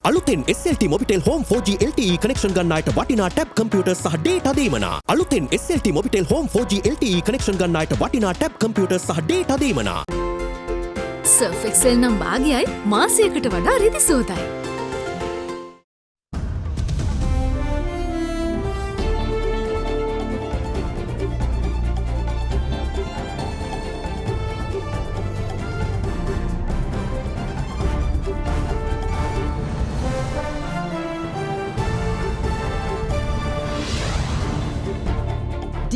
අලුතෙන් SLT Mobitel Home 4G LTE connection ගන්නායට වටිනා tab computers සහ data දීමනා. අලුතෙන් SLT Mobitel Home 4G LTE connection ගන්නායට වටිනා tab computers සහ data දීමනා. Surf Excel නම් භාගයයි මාසයකට වඩා රිදි සෝතයි.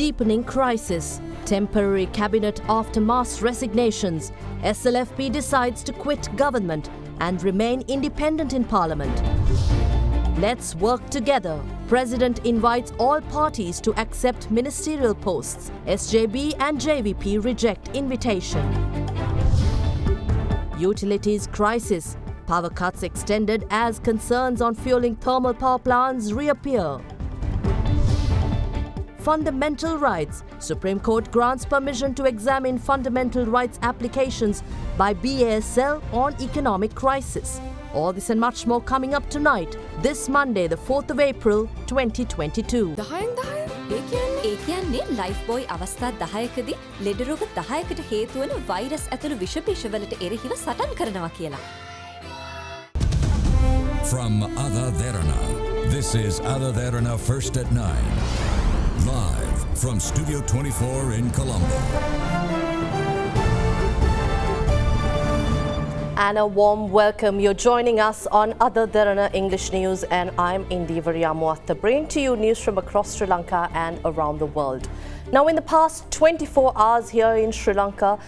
Deepening crisis. Temporary cabinet after mass resignations. SLFP decides to quit government and remain independent in parliament. Let's work together. President invites all parties to accept ministerial posts. SJB and JVP reject invitation. Utilities crisis. Power cuts extended as concerns on fueling thermal power plants reappear. Fundamental rights. Supreme Court grants permission to examine fundamental rights applications by BASL on economic crisis. All this and much more coming up tonight, this Monday, the 4th of April, 2022. ඒ කියන්නේ life boy අවස්ථා 10කදී ලෙඩ රෝග 10කට හේතු වන virus ඇතුළු විෂ බීජවලට එරෙහිව සටන් කරනවා කියලා. From AdaDerana, this is AdaDerana First at 9. Live from Studio 24 in Colombo. And a warm welcome. You're joining us on AdaDerana English News, and I'm Indivarya Muatta, bringing to you news from across Sri Lanka and around the world. Now, in the past 24 hours here in Sri Lanka,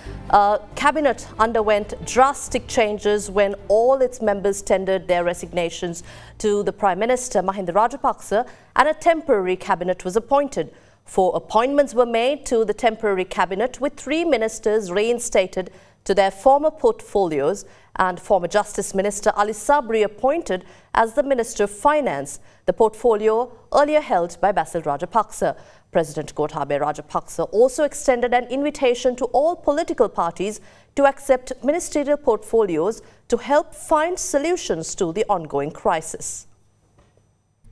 Cabinet underwent drastic changes when all its members tendered their resignations to the Prime Minister Mahinda Rajapaksa, and a temporary cabinet was appointed. 4 appointments were made to the temporary cabinet, with 3 ministers reinstated to their former portfolios, and former Justice Minister Ali Sabri appointed as the Minister of Finance, the portfolio earlier held by Basil Rajapaksa. President Gotabaya Rajapaksa also extended an invitation to all political parties to accept ministerial portfolios to help find solutions to the ongoing crisis.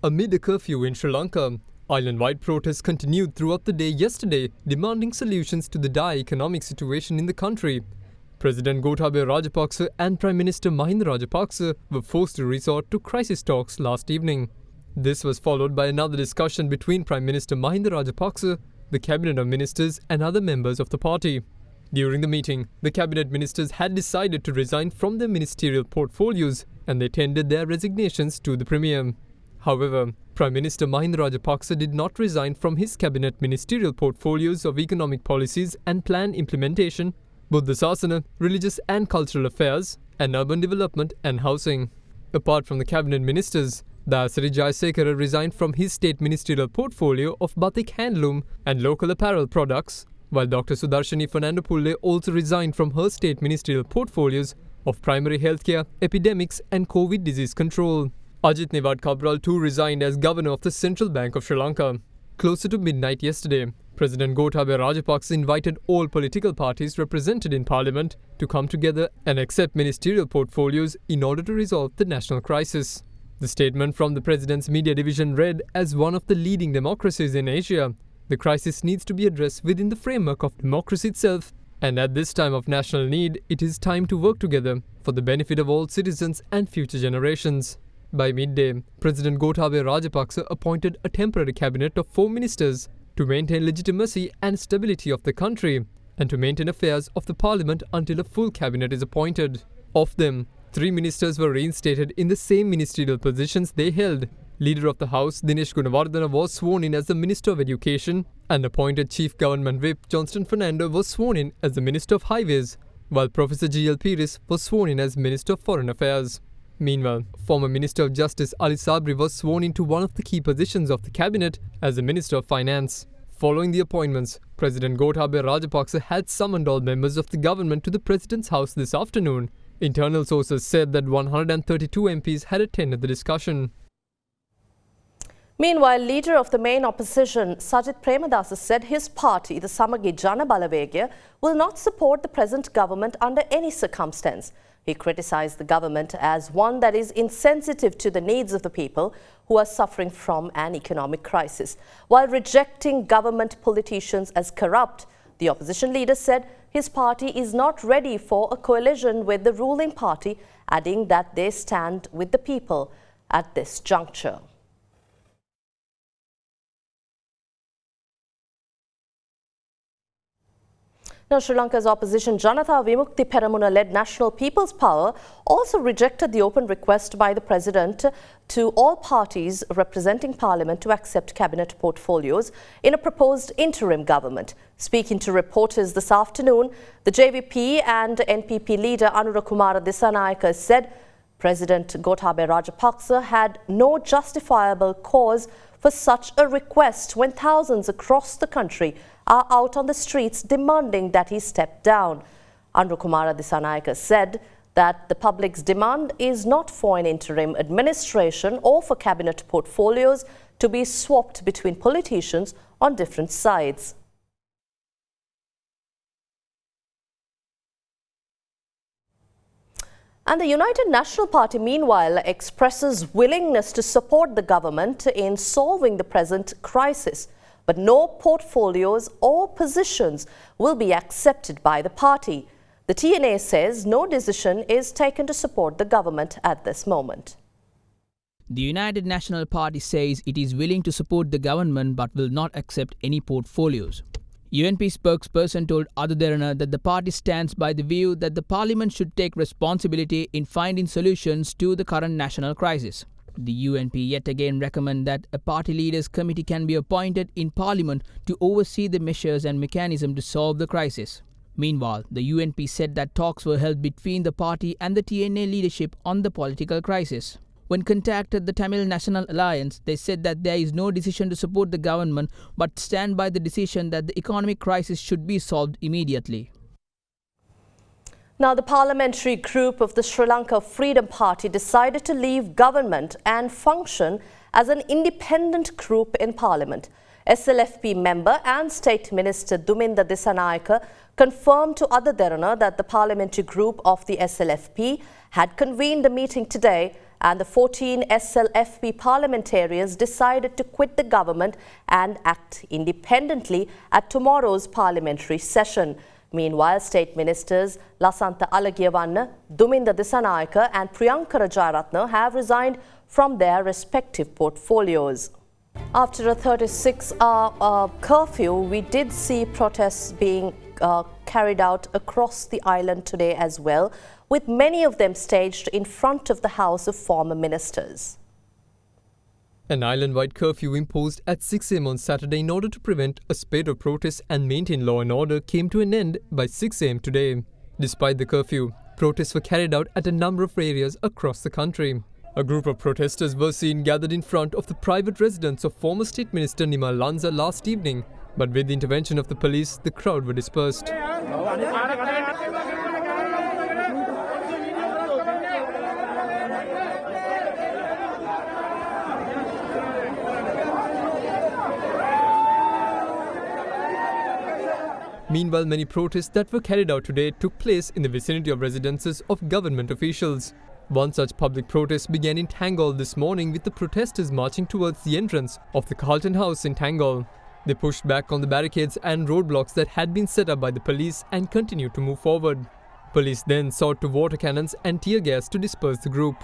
Amid a curfew in Sri Lanka, island-wide protests continued throughout the day yesterday, demanding solutions to the dire economic situation in the country. President Gotabaya Rajapaksa and Prime Minister Mahinda Rajapaksa were forced to resort to crisis talks last evening. This was followed by another discussion between Prime Minister Mahinda Rajapaksa, the Cabinet of Ministers and other members of the party. During the meeting, the Cabinet Ministers had decided to resign from their ministerial portfolios, and they tendered their resignations to the Premier. However, Prime Minister Mahinda Rajapaksa did not resign from his cabinet ministerial portfolios of economic policies and plan implementation, Buddha Sasana, religious and cultural affairs, and urban development and housing. Apart from the cabinet ministers, Dasari Jayasekara resigned from his state ministerial portfolio of batik handloom and local apparel products, while Dr. Sudarshani Fernandopulle also resigned from her state ministerial portfolios of primary healthcare, epidemics and COVID disease control. Ajit Newad Kabral too resigned as governor of the Central Bank of Sri Lanka. Closer to midnight yesterday, President Gotabaya Rajapaksa invited all political parties represented in parliament to come together and accept ministerial portfolios in order to resolve the national crisis. The statement from the president's media division read, "As one of the leading democracies in Asia, the crisis needs to be addressed within the framework of democracy itself, and at this time of national need, it is time to work together for the benefit of all citizens and future generations." By midday, President Gotabaya Rajapaksa appointed a temporary cabinet of 4 ministers to maintain legitimacy and stability of the country and to maintain affairs of the parliament until a full cabinet is appointed. Of them, 3 ministers were reinstated in the same ministerial positions they held. Leader of the House, Dinesh Gunawardena, was sworn in as the Minister of Education, and appointed Chief Government Whip Johnston Fernando was sworn in as the Minister of Highways, while Professor G.L. Pires was sworn in as Minister of Foreign Affairs. Meanwhile, former Minister of Justice Ali Sabri was sworn into one of the key positions of the cabinet as the Minister of Finance. Following the appointments, President Gotabaya Rajapaksa had summoned all members of the government to the President's house this afternoon. Internal sources said that 132 MPs had attended the discussion. Meanwhile, leader of the main opposition, Sajith Premadasa, said his party, the Samagi Jana Balawegya, will not support the present government under any circumstance. He criticized the government as one that is insensitive to the needs of the people who are suffering from an economic crisis. While rejecting government politicians as corrupt, the opposition leader said his party is not ready for a coalition with the ruling party, adding that they stand with the people at this juncture. Now, Sri Lanka's opposition Janatha Vimukti Peramuna-led National People's Power also rejected the open request by the President to all parties representing Parliament to accept cabinet portfolios in a proposed interim government. Speaking to reporters this afternoon, the JVP and NPP leader Anurakumara Dissanayaka said President Gotabaya Rajapaksa had no justifiable cause for such a request when thousands across the country are out on the streets demanding that he step down. Anurakumara Dissanayaka said that the public's demand is not for an interim administration or for cabinet portfolios to be swapped between politicians on different sides. And the United National Party, meanwhile, expresses willingness to support the government in solving the present crisis. But no portfolios or positions will be accepted by the party. The TNA says no decision is taken to support the government at this moment. The United National Party says it is willing to support the government but will not accept any portfolios. UNP spokesperson told AdaDerana that the party stands by the view that the parliament should take responsibility in finding solutions to the current national crisis. The UNP yet again recommend that a party leaders committee can be appointed in parliament to oversee the measures and mechanism to solve the crisis. Meanwhile, the UNP said that talks were held between the party and the TNA leadership on the political crisis. When contacted the Tamil National Alliance, they said that there is no decision to support the government but stand by the decision that the economic crisis should be solved immediately. Now, the parliamentary group of the Sri Lanka Freedom Party decided to leave government and function as an independent group in parliament. SLFP member and State Minister Duminda Dissanayaka confirmed to AdaDerana that the parliamentary group of the SLFP had convened a meeting today and the 14 SLFP parliamentarians decided to quit the government and act independently at tomorrow's parliamentary session. Meanwhile, State Ministers Lasantha Alagiyawanna, Duminda Dissanayaka and Priyanka Rajaratne have resigned from their respective portfolios. After a 36-hour curfew, we did see protests being carried out across the island today as well, with many of them staged in front of the house of former ministers. An island-wide curfew imposed at 6 am on Saturday in order to prevent a spate of protests and maintain law and order came to an end by 6 am today. Despite the curfew, protests were carried out at a number of areas across the country. A group of protesters were seen gathered in front of the private residence of former State Minister Nimal Lanza last evening, but with the intervention of the police, the crowd were dispersed. Meanwhile, many protests that were carried out today took place in the vicinity of residences of government officials. One such public protest began in Tangol this morning with the protesters marching towards the entrance of the Carlton House in Tangol. They pushed back on the barricades and roadblocks that had been set up by the police and continued to move forward. Police then sought to water cannons and tear gas to disperse the group.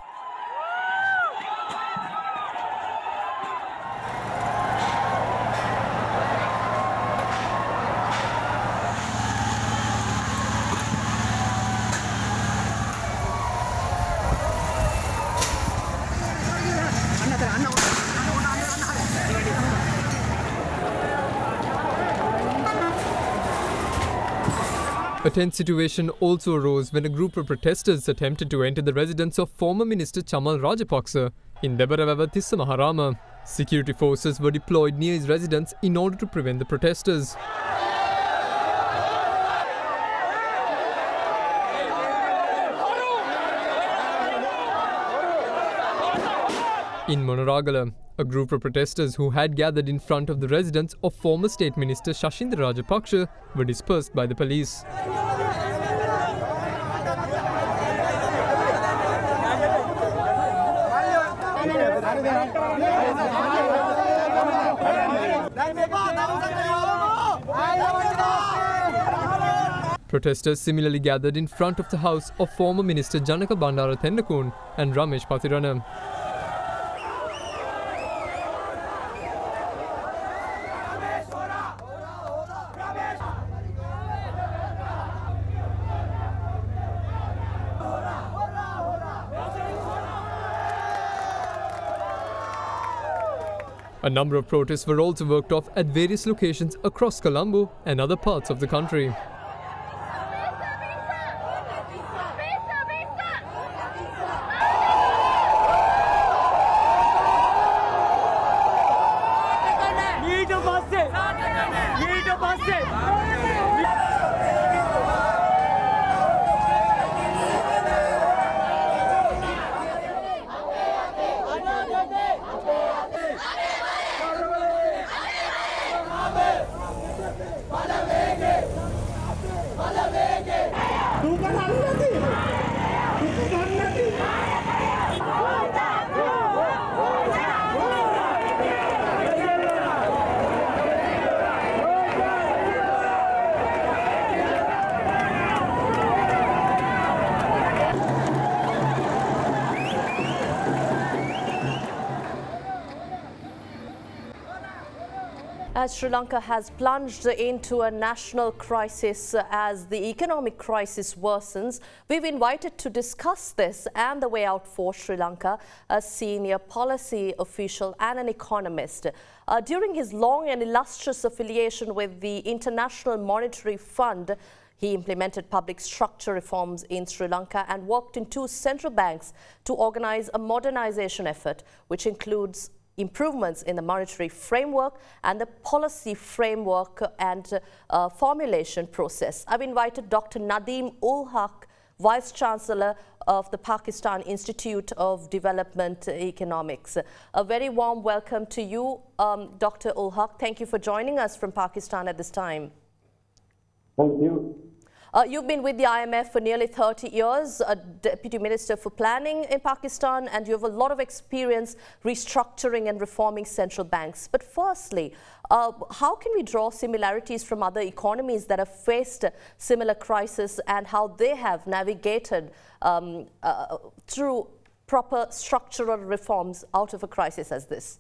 A tense situation also arose when a group of protesters attempted to enter the residence of former Minister Chamal Rajapaksa in Debaravawa Tissa Maharama. Security forces were deployed near his residence in order to prevent the protesters. In Monoragala, a group of protesters who had gathered in front of the residence of former State Minister Shashindra Rajapaksa were dispersed by the police. Protesters similarly gathered in front of the house of former Minister Janaka Bandara Tendakun and Ramesh Pathirana. A number of protests were also worked off at various locations across Colombo and other parts of the country. As Sri Lanka has plunged into a national crisis as the economic crisis worsens, we've invited to discuss this and the way out for Sri Lanka a senior policy official and an economist. During his long and illustrious affiliation with the International Monetary Fund, he implemented public structure reforms in Sri Lanka and worked in 2 central banks to organize a modernization effort, which includes improvements in the monetary framework and the policy framework and formulation process. I've invited Dr. Nadeem ul Haq, Vice Chancellor of the Pakistan Institute of Development Economics. A very warm welcome to you, Dr. ul Haq. Thank you for joining us from Pakistan at this time. Thank you. You've been with the IMF for nearly 30 years, a Deputy Minister for Planning in Pakistan, and you have a lot of experience restructuring and reforming central banks. But firstly, how can we draw similarities from other economies that have faced similar crises and how they have navigated through proper structural reforms out of a crisis as this?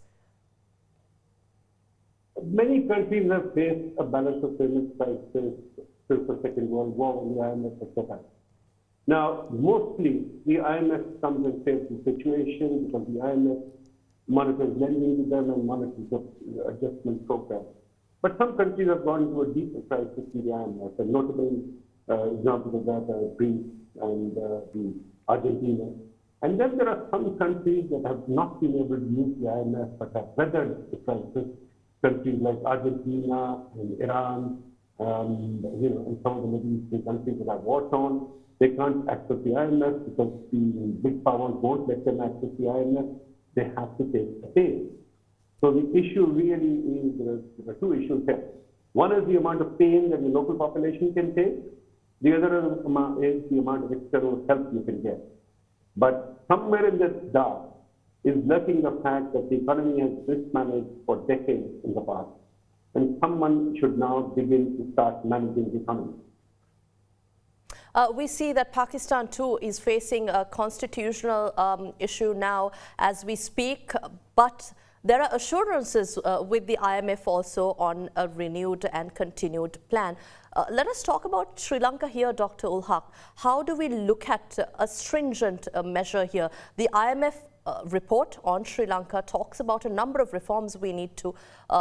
Many countries have faced a balance of payments crisis since the Second World War when the IMF was set up. Now, mostly the IMF comes and saves the situation because the IMF monitors lending to them and monitors the adjustment program. But some countries have gone into a deeper crisis in the IMF. And notable examples of that are Greece and the Argentina. And then there are some countries that have not been able to use the IMF but have weathered the crisis. Countries like Argentina and Iran, and some of the Middle Eastern countries that are war-torn, they can't access the IMF because the big powers won't let them access the IMF. They have to take a pain. So the issue really is, there are 2 issues here. One is the amount of pain that the local population can take. The other is the amount of external help you can get. But somewhere in this dark is lurking the fact that the economy has mismanaged for decades in the past. And someone should now begin to start managing the economy. We see that Pakistan too is facing a constitutional issue now as we speak, but there are assurances with the IMF also on a renewed and continued plan. Let us talk about Sri Lanka here, Dr. ul Haq. How do we look at a stringent measure here? The IMF report on Sri Lanka talks about a number of reforms we need to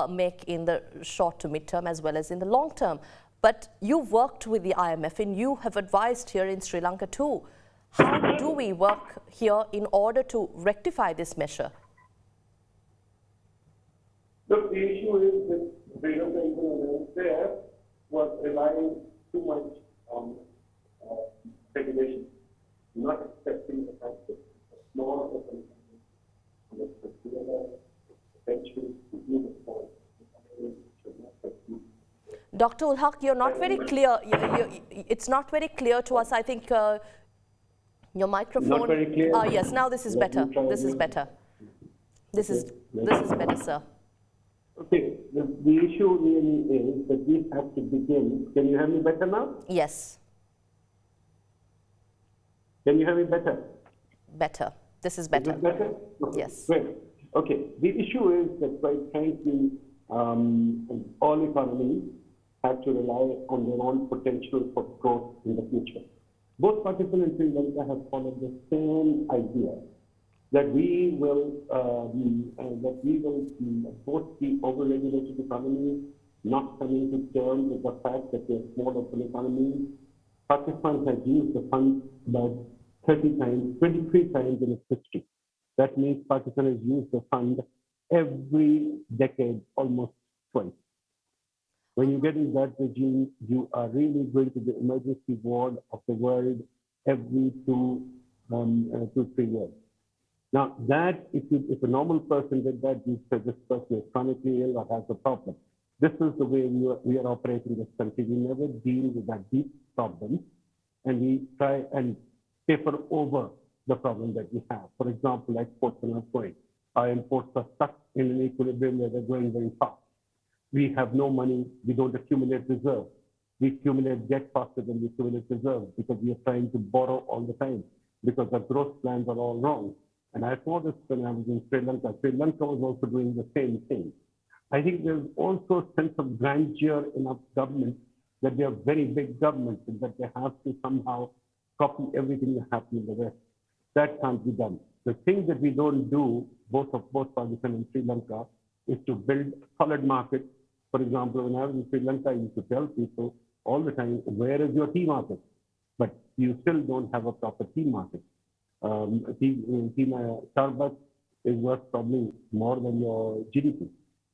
make in the short to mid-term as well as in the long term. But you worked with the IMF and you have advised here in Sri Lanka too. How do we work here in order to rectify this measure? Look, the issue is that Sri Lanka even there was relying too much on regulation, not expecting the fact that a small Dr. ul Haq, you're not very clear. It's not very clear to us. I think your microphone. Not very clear. Yes, now this is better. This is better. This is better, sir. Okay, the issue really is that we have to begin. Can you hear me better now? Yes, Can you hear me better? better. This is Is better. it better? Okay, Yes. Great. Okay. The issue is that, quite frankly, all economies have to rely on their own potential for growth in the future. Both Pakistan and Sri Lanka have followed the same idea that we will both be over-regulated economies, not coming to terms with the fact that we are small open economies. Pakistan has used the funds about 30 times, 23 times in its history. That means Pakistan has used the fund every decade, almost twice. When you get in that regime, you are really going to the emergency ward of the world every 2-3 years. Now, that if a normal person did that, you'd say this person is chronically ill or has a problem. This is the way we are operating this country. We never deal with that deep problem, and we try and paper over the problem that we have. For example, exports are not going. Our imports are stuck in an equilibrium where they're going very fast. We have no money. We don't accumulate reserves. We accumulate debt faster than we accumulate reserves because we are trying to borrow all the time because our growth plans are all wrong. And I saw this when I was in Sri Lanka. Sri Lanka was also doing the same thing. I think there's also a sense of grandeur in our government that they are very big governments and that they have to somehow copy everything that happens in the West. That can't be done. The thing that we don't do, both Pakistan and Sri Lanka, is to build solid markets. For example, when I was in Sri Lanka, I used to tell people all the time, where is your tea market? But you still don't have a proper tea market. Starbucks is worth probably more than your GDP.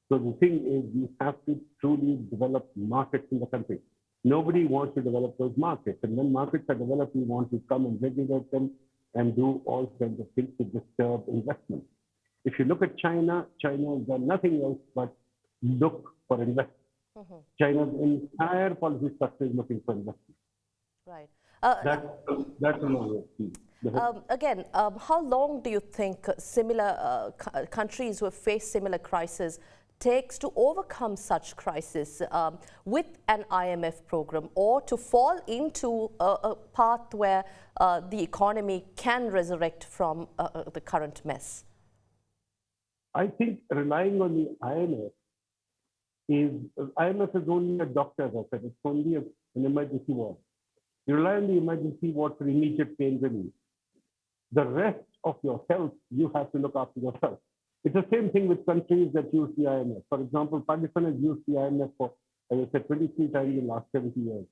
So the thing is, you have to truly develop markets in the country. Nobody wants to develop those markets. And when markets are developed, we want to come and regulate them and do all kinds of things to disturb investment. If you look at China, China has done nothing else but look for investment. China's entire policy structure is looking for investment. Right. That's another thing. Again, how long do you think similar countries who have faced similar crises takes to overcome such crisis with an IMF program, or to fall into a path where the economy can resurrect from the current mess? I think relying on the IMF is only a doctor, as I said. It's only an emergency ward. You rely on the emergency ward for immediate pain relief. The rest of your health, you have to look after yourself. It's the same thing with countries that use the IMF. For example, Pakistan has used the IMF for, as I said, 23 times in the last 70 years.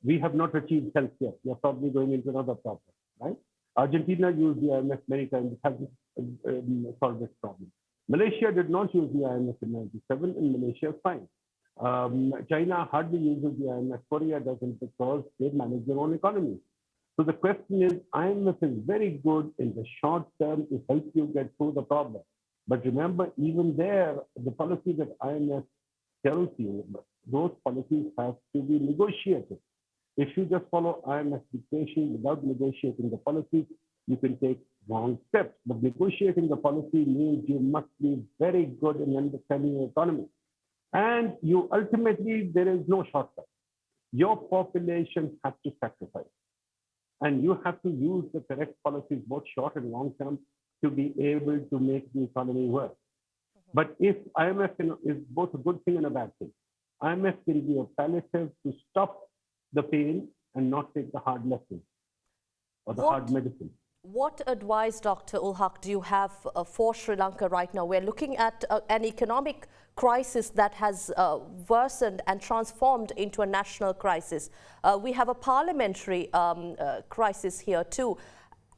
We have not achieved health yet. We are probably going into another problem, right? Argentina used the IMF many times. It hasn't solved this problem. Malaysia did not use the IMF in 97, and Malaysia is fine. China hardly uses the IMF. Korea doesn't because they manage their own economy. So the question is, IMF is very good in the short term to help you get through the problem. But remember, even there, the policy that IMF tells you, those policies have to be negotiated. If you just follow IMF dictation without negotiating the policies, you can take wrong steps. But negotiating the policy means you must be very good in understanding the economy. And you ultimately, there is no shortcut. Your population has to sacrifice. And you have to use the correct policies, both short and long term, to be able to make the economy work. But if IMF is both a good thing and a bad thing, IMF can be a palliative to stop the pain and not take the hard lesson or the hard medicine. What advice, Dr. Ulhaq, do you have for Sri Lanka right now? We're looking at an economic crisis that has worsened and transformed into a national crisis. We have a parliamentary crisis here too.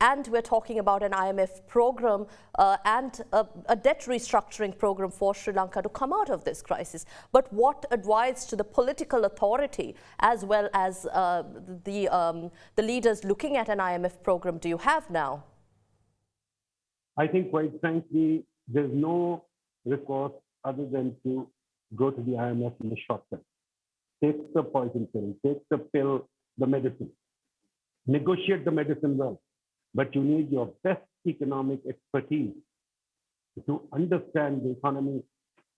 And we're talking about an IMF program and a debt restructuring program for Sri Lanka to come out of this crisis. But what advice to the political authority as well as the leaders looking at an IMF program do you have now? I think, quite frankly, there's no recourse other than to go to the IMF in the short term. Take the poison pill, take the pill, the medicine. Negotiate the medicine well. But you need your best economic expertise to understand the economy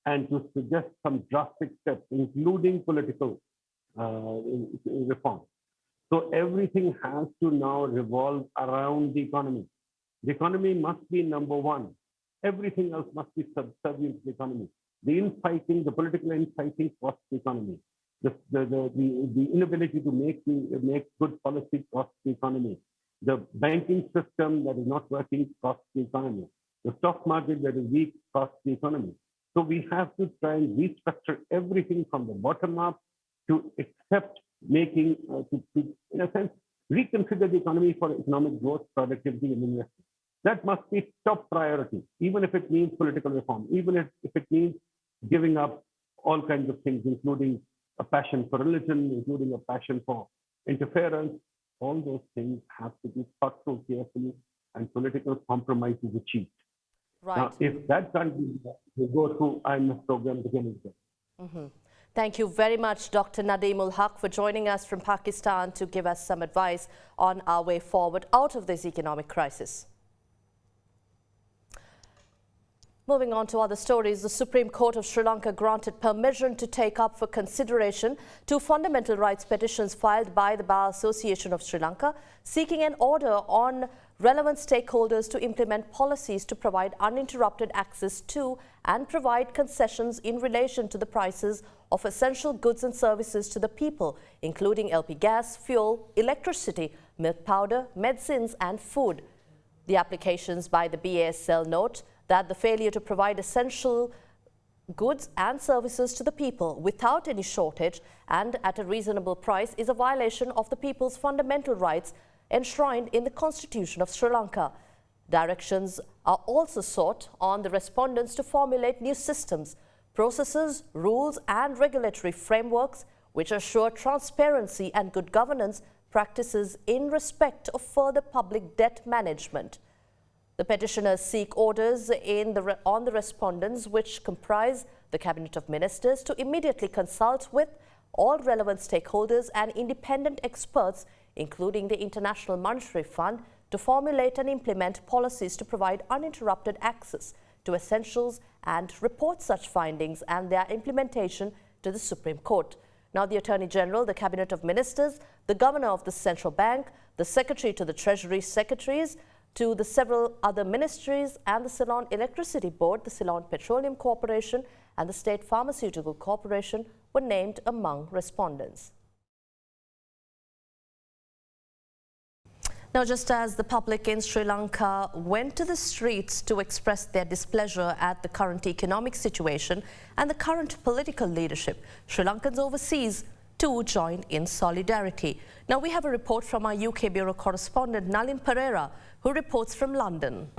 and to suggest some drastic steps, including political reform. So everything has to now revolve around the economy. The economy must be number one. Everything else must be subservient to the economy. The infighting, the political infighting costs the economy. The inability to make good policy costs the economy. The banking system that is not working costs the economy. The stock market that is weak costs the economy. So we have to try and restructure everything from the bottom up to accept making, in a sense, reconfigure the economy for economic growth, productivity, and investment. That must be top priority, even if it means political reform, even if it means giving up all kinds of things, including a passion for religion, including a passion for interference. All those things have to be thought through carefully, and political compromise is achieved. Right. Now, if that can't be done, we go through IMF program again. Thank you very much, Dr. Nadeemul Haq, for joining us from Pakistan to give us some advice on our way forward out of this economic crisis. Moving on to other stories, the Supreme Court of Sri Lanka granted permission to take up for consideration two fundamental rights petitions filed by the Bar Association of Sri Lanka, seeking an order on relevant stakeholders to implement policies to provide uninterrupted access to and provide concessions in relation to the prices of essential goods and services to the people, including LP gas, fuel, electricity, milk powder, medicines and food. The applications by the BASL note that the failure to provide essential goods and services to the people without any shortage and at a reasonable price is a violation of the people's fundamental rights enshrined in the Constitution of Sri Lanka. Directions are also sought on the respondents to formulate new systems, processes, rules and regulatory frameworks which assure transparency and good governance practices in respect of further public debt management. The petitioners seek orders on the respondents, which comprise the Cabinet of Ministers, to immediately consult with all relevant stakeholders and independent experts, including the International Monetary Fund, to formulate and implement policies to provide uninterrupted access to essentials and report such findings and their implementation to the Supreme Court. Now, the Attorney General, the Cabinet of Ministers, the Governor of the Central Bank, the Secretary to the Treasury Secretaries, to the several other ministries and the Ceylon Electricity Board, the Ceylon Petroleum Corporation and the State Pharmaceutical Corporation were named among respondents. Now, just as the public in Sri Lanka went to the streets to express their displeasure at the current economic situation and the current political leadership, Sri Lankans overseas too joined in solidarity. Now, we have a report from our UK Bureau correspondent Nalin Pereira, who reports from London.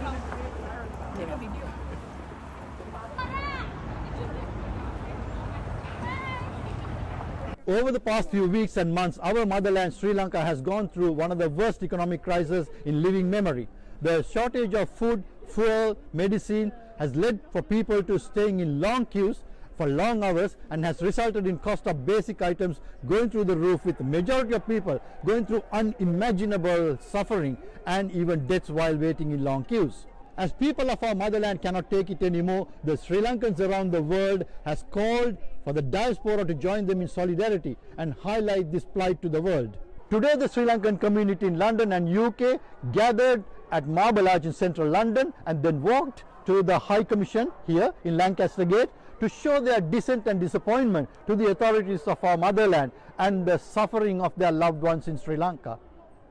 Over the past few weeks and months, our motherland Sri Lanka has gone through one of the worst economic crises in living memory. The shortage of food, fuel, medicine has led for people to staying in long queues for long hours and has resulted in cost of basic items going through the roof, with the majority of people going through unimaginable suffering and even deaths while waiting in long queues. As people of our motherland cannot take it anymore, the Sri Lankans around the world has called for the diaspora to join them in solidarity and highlight this plight to the world. Today, the Sri Lankan community in London and UK gathered at Marble Arch in central London and then walked to the High Commission here in Lancaster Gate to show their dissent and disappointment to the authorities of our motherland and the suffering of their loved ones in Sri Lanka.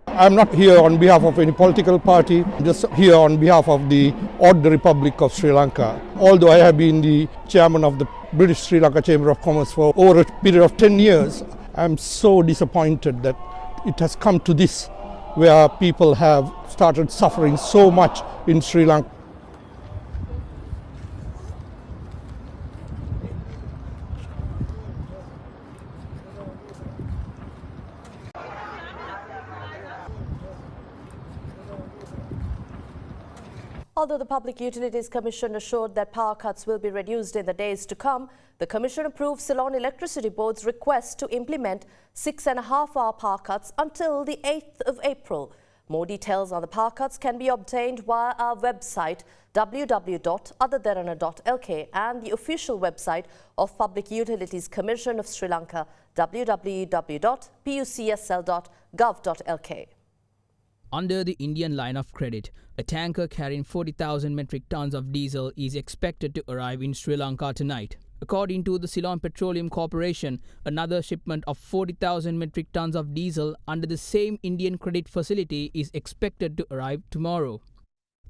I'm not here on behalf of any political party, I'm just here on behalf of the Ordinary Republic of Sri Lanka. Although I have been the chairman of the British Sri Lanka Chamber of Commerce for over a period of 10 years, I'm so disappointed that it has come to this, where people have started suffering so much in Sri Lanka. Although the Public Utilities Commission assured that power cuts will be reduced in the days to come, the Commission approved Ceylon Electricity Board's request to implement 6.5-hour power cuts until the 8th of April. More details on the power cuts can be obtained via our website www.AdaDerana.lk and the official website of Public Utilities Commission of Sri Lanka www.pucsl.gov.lk. Under the Indian line of credit, a tanker carrying 40,000 metric tons of diesel is expected to arrive in Sri Lanka tonight. According to the Ceylon Petroleum Corporation, another shipment of 40,000 metric tons of diesel under the same Indian credit facility is expected to arrive tomorrow.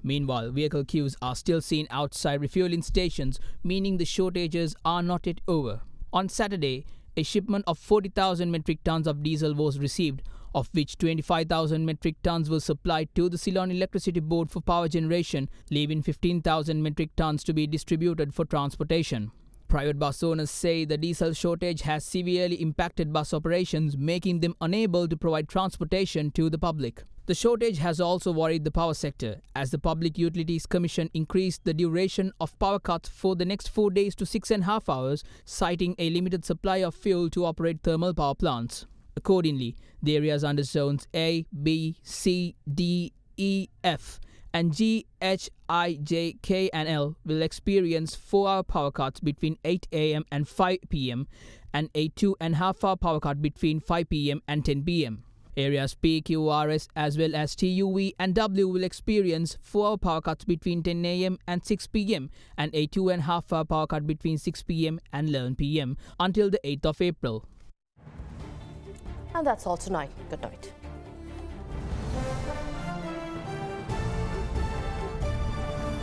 Meanwhile, vehicle queues are still seen outside refueling stations, meaning the shortages are not yet over. On Saturday, a shipment of 40,000 metric tons of diesel was received, of which 25,000 metric tons were supplied to the Ceylon Electricity Board for power generation, leaving 15,000 metric tons to be distributed for transportation. Private bus owners say the diesel shortage has severely impacted bus operations, making them unable to provide transportation to the public. The shortage has also worried the power sector, as the Public Utilities Commission increased the duration of power cuts for the next 4 days to 6.5 hours, citing a limited supply of fuel to operate thermal power plants. Accordingly, the areas under zones A, B, C, D, E, F and G, H, I, J, K and L will experience 4-hour power cuts between 8 am and 5 pm and a 2.5-hour power cut between 5 pm and 10 pm. Areas P, Q, R, S as well as T, U, V and W will experience 4-hour power cuts between 10 am and 6 pm and a 2.5-hour power cut between 6 pm and 11 pm until the 8th of April. And that's all tonight. Good night.